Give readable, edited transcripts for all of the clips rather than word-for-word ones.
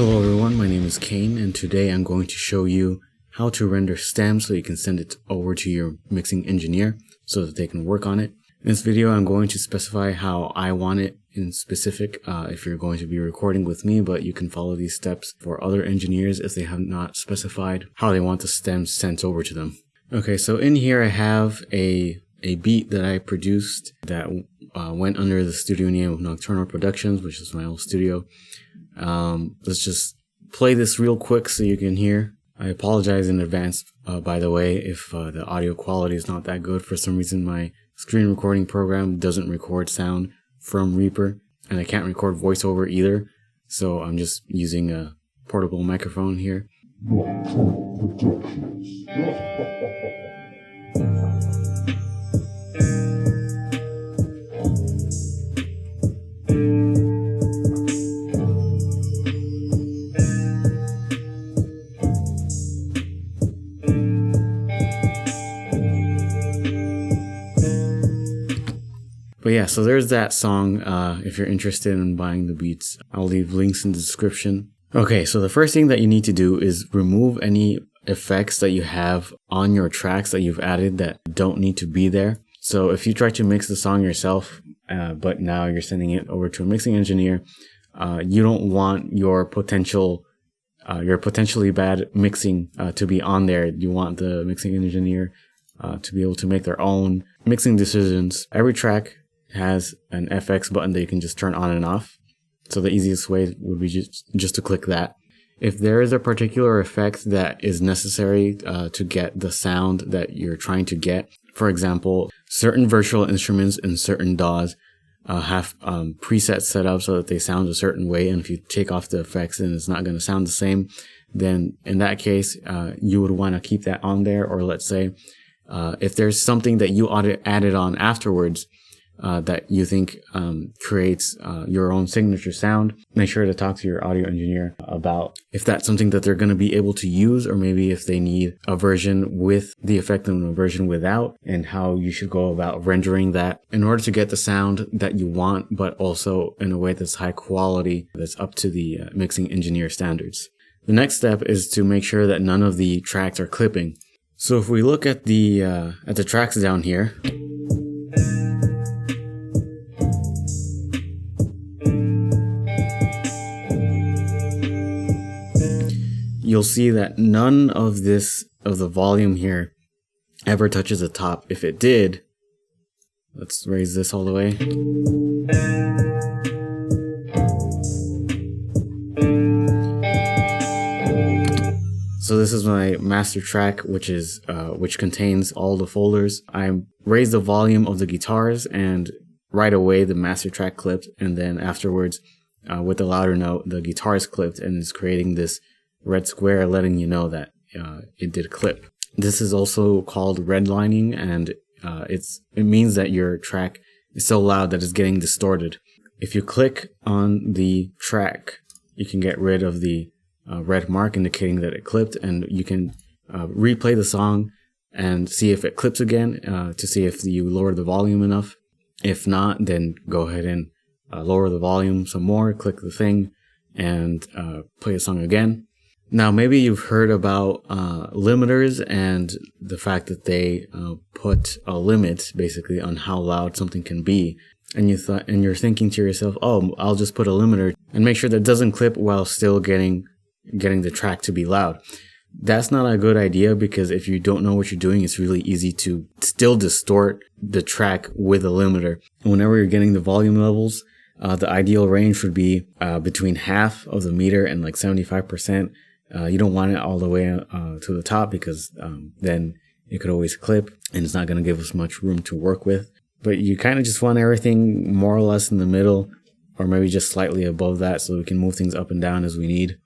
Hello everyone, my name is Kane, and today I'm going to show you how to render stems so you can send it over to your mixing engineer so that they can work on it. In this video, I'm going to specify how I want it in specific if you're going to be recording with me, but you can follow these steps for other engineers if they have not specified how they want the stems sent over to them. Okay, so in here I have a beat that I produced that went under the studio name of Nocturnal Productions, which is my old studio. Let's just play this real quick so you can hear. I apologize in advance, by the way, if the audio quality is not that good. For some reason, my screen recording program doesn't record sound from Reaper, and I can't record voiceover either, so I'm just using a portable microphone here. But yeah, so there's that song. If you're interested in buying the beats, I'll leave links in the description. Okay, so the first thing that you need to do is remove any effects that you have on your tracks that you've added that don't need to be there. So if you try to mix the song yourself, but now you're sending it over to a mixing engineer, you don't want your potentially bad mixing to be on there. You want the mixing engineer to be able to make their own mixing decisions. Every track has an FX button that you can just turn on and off. So the easiest way would be just to click that. If there is a particular effect that is necessary to get the sound that you're trying to get, for example, certain virtual instruments and certain DAWs have presets set up so that they sound a certain way, and if you take off the effects and it's not going to sound the same, then in that case, you would want to keep that on there. Or let's say, if there's something that you added on afterwards, that you think creates your own signature sound, make sure to talk to your audio engineer about if that's something that they're going to be able to use, or maybe if they need a version with the effect and a version without, and how you should go about rendering that in order to get the sound that you want, but also in a way that's high quality, that's up to the mixing engineer standards. The next step is to make sure that none of the tracks are clipping. So if we look at the tracks down here, you'll see that none of the volume here ever touches the top. If it did, let's raise this all the way. So this is my master track, which contains all the folders. I raised the volume of the guitars, and right away the master track clipped, and then afterwards, with the louder note, the guitars clipped, and it's creating this red square letting you know that it did clip. This is also called redlining, and it means that your track is so loud that it's getting distorted. If you click on the track, you can get rid of the red mark indicating that it clipped, and you can replay the song and see if it clips again to see if you lower the volume enough. If not, then go ahead and lower the volume some more, click the thing, and play the song again. Now, maybe you've heard about limiters and the fact that they put a limit basically on how loud something can be. And you're thinking to yourself, oh, I'll just put a limiter and make sure that it doesn't clip while still getting the track to be loud. That's not a good idea, because if you don't know what you're doing, it's really easy to still distort the track with a limiter. Whenever you're getting the volume levels, the ideal range would be between half of the meter and like 75%. You don't want it all the way to the top, because then it could always clip and it's not going to give us much room to work with. But you kind of just want everything more or less in the middle, or maybe just slightly above that, so we can move things up and down as we need.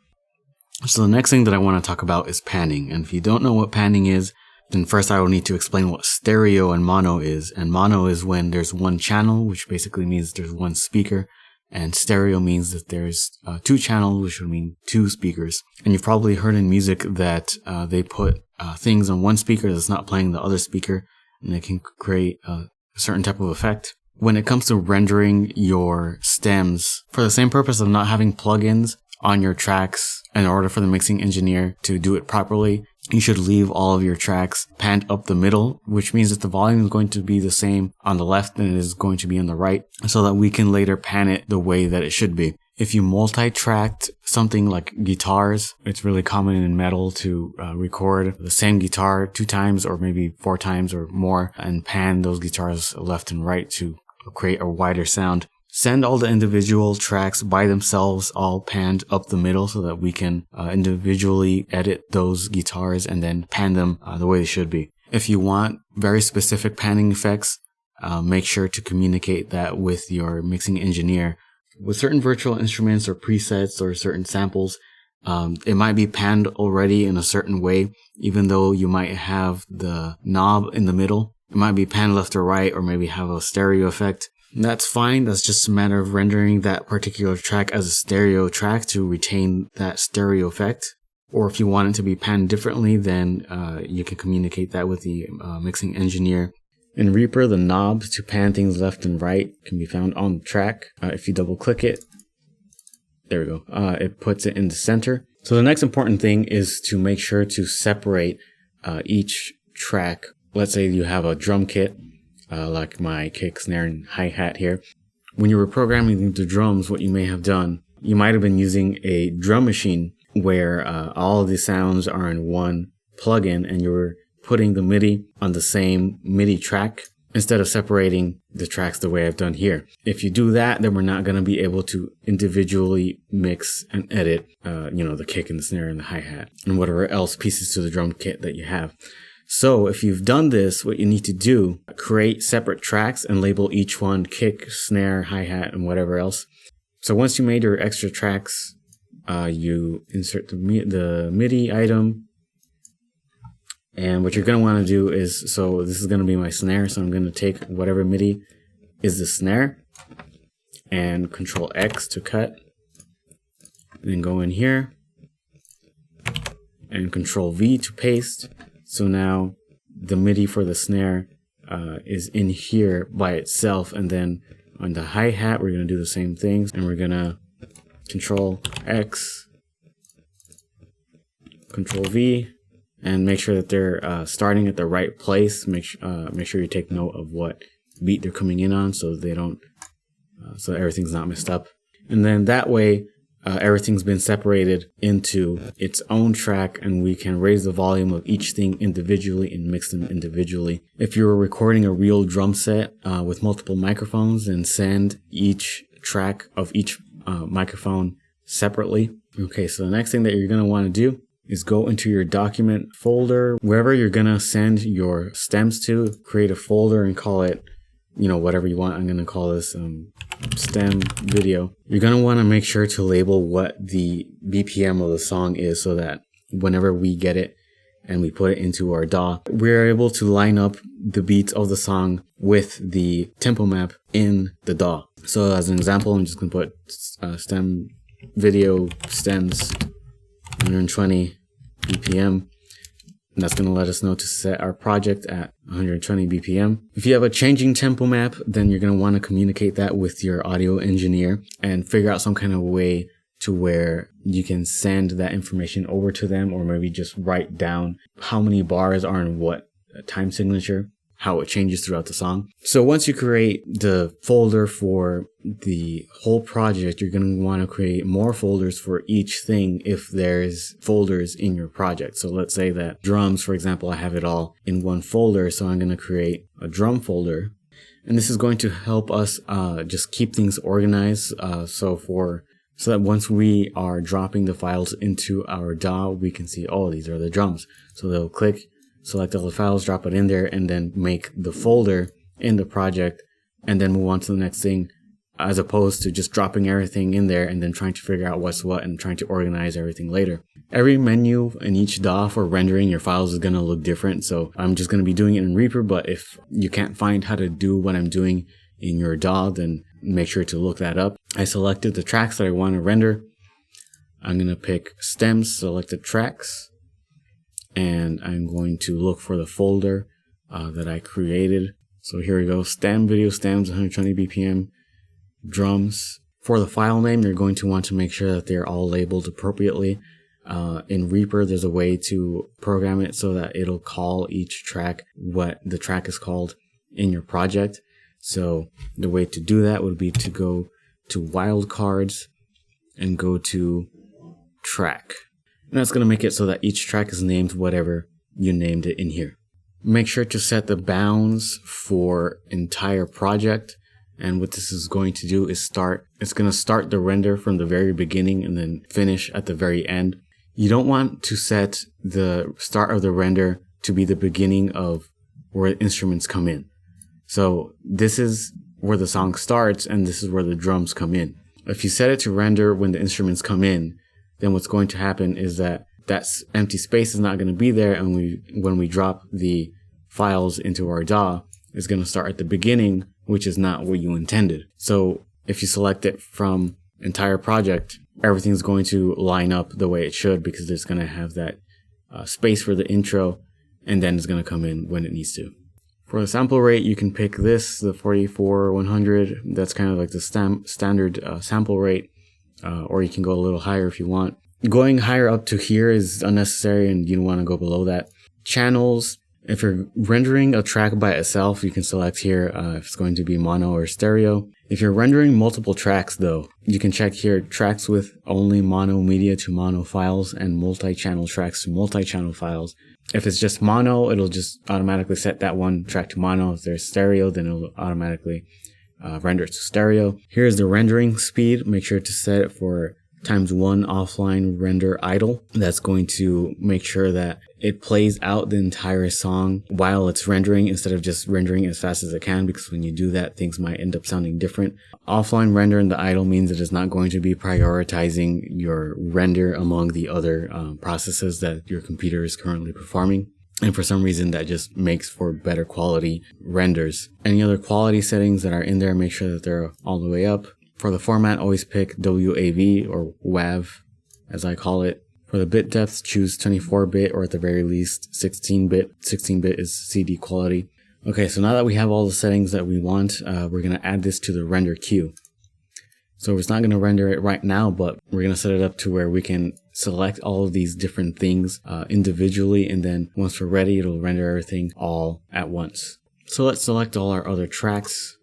So the next thing that I want to talk about is panning. And if you don't know what panning is, then first I will need to explain what stereo and mono is. And mono is when there's one channel, which basically means there's one speaker. And stereo means that there's two channels, which would mean two speakers. And you've probably heard in music that they put things on one speaker that's not playing the other speaker, and it can create a certain type of effect. When it comes to rendering your stems, for the same purpose of not having plugins, on your tracks in order for the mixing engineer to do it properly. You should leave all of your tracks panned up the middle, which means that the volume is going to be the same on the left than it is going to be on the right, so that we can later pan it the way that it should be. If you multi-tracked something like guitars, it's really common in metal to record the same guitar 2 times or maybe 4 times or more and pan those guitars left and right to create a wider sound. Send all the individual tracks by themselves, all panned up the middle, so that we can individually edit those guitars and then pan them the way they should be. If you want very specific panning effects, make sure to communicate that with your mixing engineer. With certain virtual instruments or presets or certain samples, it might be panned already in a certain way, even though you might have the knob in the middle. It might be panned left or right, or maybe have a stereo effect. That's fine. That's just a matter of rendering that particular track as a stereo track to retain that stereo effect. Or if you want it to be panned differently, then you can communicate that with the mixing engineer. In Reaper, the knob to pan things left and right can be found on the track. If you double click it, there we go. It puts it in the center. So the next important thing is to make sure to separate each track. Let's say you have a drum kit, like my kick, snare, and hi-hat here. When you were programming the drums, what you may have done, you might have been using a drum machine where all of the sounds are in one plugin, and you were putting the MIDI on the same MIDI track instead of separating the tracks the way I've done here. If you do that, then we're not going to be able to individually mix and edit, the kick and the snare and the hi-hat and whatever else pieces to the drum kit that you have. So if you've done this, what you need to do, create separate tracks and label each one kick, snare, hi-hat, and whatever else. So once you made your extra tracks, you insert the MIDI item. And what you're going to want to do is, so this is going to be my snare. So I'm going to take whatever MIDI is the snare and Control X to cut. And then go in here and Control V to paste. So now the MIDI for the snare is in here by itself. And then on the hi-hat, we're going to do the same things. And we're going to Control X, Control V, and make sure that they're starting at the right place. Make sure you take note of what beat they're coming in on, so they don't, so everything's not messed up. And then that way, everything's been separated into its own track, and we can raise the volume of each thing individually and mix them individually. If you're recording a real drum set with multiple microphones, then send each track of each microphone separately. Okay, so the next thing that you're going to want to do is go into your document folder, wherever you're going to send your stems to, create a folder and call it, whatever you want. I'm going to call this stem video. You're going to want to make sure to label what the BPM of the song is, so that whenever we get it and we put it into our DAW, we're able to line up the beats of the song with the tempo map in the DAW. So as an example, I'm just going to put stem video stems 120 BPM, and that's going to let us know to set our project at 120 BPM. If you have a changing tempo map, then you're going to want to communicate that with your audio engineer and figure out some kind of way to where you can send that information over to them, or maybe just write down how many bars are in what time signature, how it changes throughout the song. So once you create the folder for the whole project, you're going to want to create more folders for each thing if there's folders in your project. So let's say that drums, for example, I have it all in one folder. So I'm going to create a drum folder. And this is going to help us just keep things organized. So that once we are dropping the files into our DAW, we can see, oh, these are the drums. So they'll click, select all the files, drop it in there, and then make the folder in the project, and then move on to the next thing, as opposed to just dropping everything in there and then trying to figure out what's what and trying to organize everything later. Every menu in each DAW for rendering your files is going to look different, so I'm just going to be doing it in Reaper, but if you can't find how to do what I'm doing in your DAW, then make sure to look that up. I selected the tracks that I want to render. I'm going to pick stems, selected tracks, and I'm going to look for the folder that I created. So here we go, stem video stems, 120 BPM, drums, For the file name, you're going to want to make sure that they're all labeled appropriately. In Reaper, there's a way to program it so that it'll call each track what the track is called in your project. So the way to do that would be to go to wildcards and go to track. And that's going to make it so that each track is named whatever you named it in here. Make sure to set the bounds for entire project. And what this is going to do is it's going to start the render from the very beginning and then finish at the very end. You don't want to set the start of the render to be the beginning of where instruments come in. So this is where the song starts and this is where the drums come in. If you set it to render when the instruments come in, then what's going to happen is that empty space is not going to be there, and when we drop the files into our DAW, it's going to start at the beginning, which is not what you intended. So if you select it from entire project, everything's going to line up the way it should, because it's going to have that space for the intro, and then it's going to come in when it needs to. For the sample rate, you can pick this, the 44-100. That's kind of like the standard sample rate, or you can go a little higher if you want. Going higher up to here is unnecessary, and you don't want to go below that. Channels, if you're rendering a track by itself, you can select here if it's going to be mono or stereo. If you're rendering multiple tracks, though, you can check here tracks with only mono media to mono files and multi-channel tracks to multi-channel files. If it's just mono, it'll just automatically set that one track to mono. If there's stereo, then it'll automatically render it to stereo. Here's the rendering speed. Make sure to set it for ×1 offline render idle. That's going to make sure that it plays out the entire song while it's rendering, instead of just rendering as fast as it can, because when you do that, things might end up sounding different. Offline render in the idle means that it's not going to be prioritizing your render among the other processes that your computer is currently performing. And for some reason, that just makes for better quality renders. Any other quality settings that are in there, make sure that they're all the way up. For the format, always pick WAV or WAV, as I call it. For the bit depth, choose 24-bit or at the very least 16-bit. 16-bit is CD quality. Okay, so now that we have all the settings that we want, we're going to add this to the render queue. So it's not going to render it right now, but we're going to set it up to where we can select all of these different things individually, and then once we're ready, it'll render everything all at once. So let's select all our other tracks.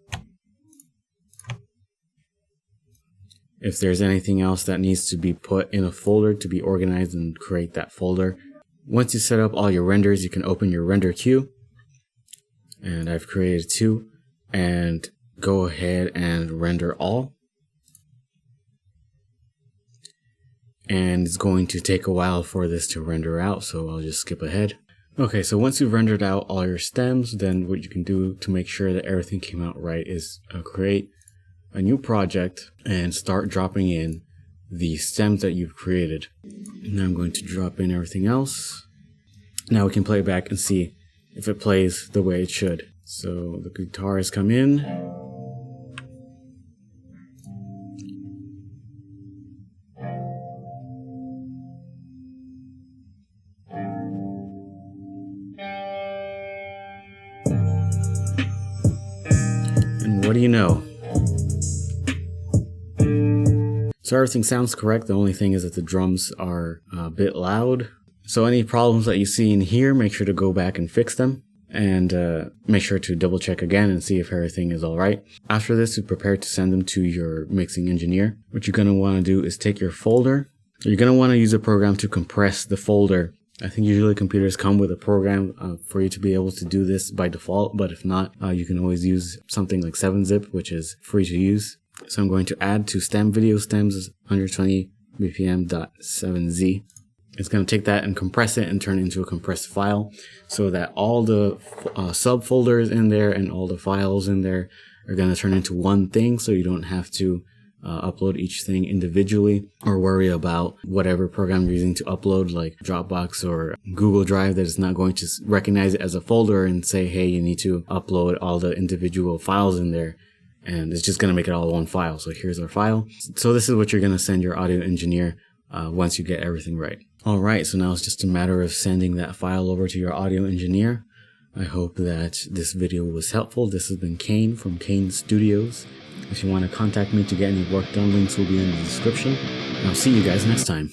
If there's anything else that needs to be put in a folder to be organized, and create that folder. Once you set up all your renders, you can open your render queue. And I've created 2. And go ahead and render all. And it's going to take a while for this to render out, so I'll just skip ahead. Okay, so once you've rendered out all your stems, then what you can do to make sure that everything came out right is create a new project and start dropping in the stems that you've created. Now I'm going to drop in everything else. Now we can play back and see if it plays the way it should. So the guitar has come in. And what do you know? So everything sounds correct. The only thing is that the drums are a bit loud. So any problems that you see in here, make sure to go back and fix them. And make sure to double check again and see if everything is all right. After this, you prepare to send them to your mixing engineer. What you're going to want to do is take your folder. You're going to want to use a program to compress the folder. I think usually computers come with a program for you to be able to do this by default. But if not, you can always use something like 7-zip, which is free to use. So I'm going to add to stem video stems 120 bpm.7z. It's going to take that and compress it and turn it into a compressed file, so that all the subfolders in there and all the files in there are going to turn into one thing, so you don't have to upload each thing individually or worry about whatever program you're using to upload, like Dropbox or Google Drive, that is not going to recognize it as a folder and say, hey, you need to upload all the individual files in there. And it's just going to make it all one file. So here's our file. So this is what you're going to send your audio engineer once you get everything right. All right, so now it's just a matter of sending that file over to your audio engineer. I hope that this video was helpful. This has been Kane from Kane Studios. If you want to contact me to get any work done, links will be in the description. And I'll see you guys next time.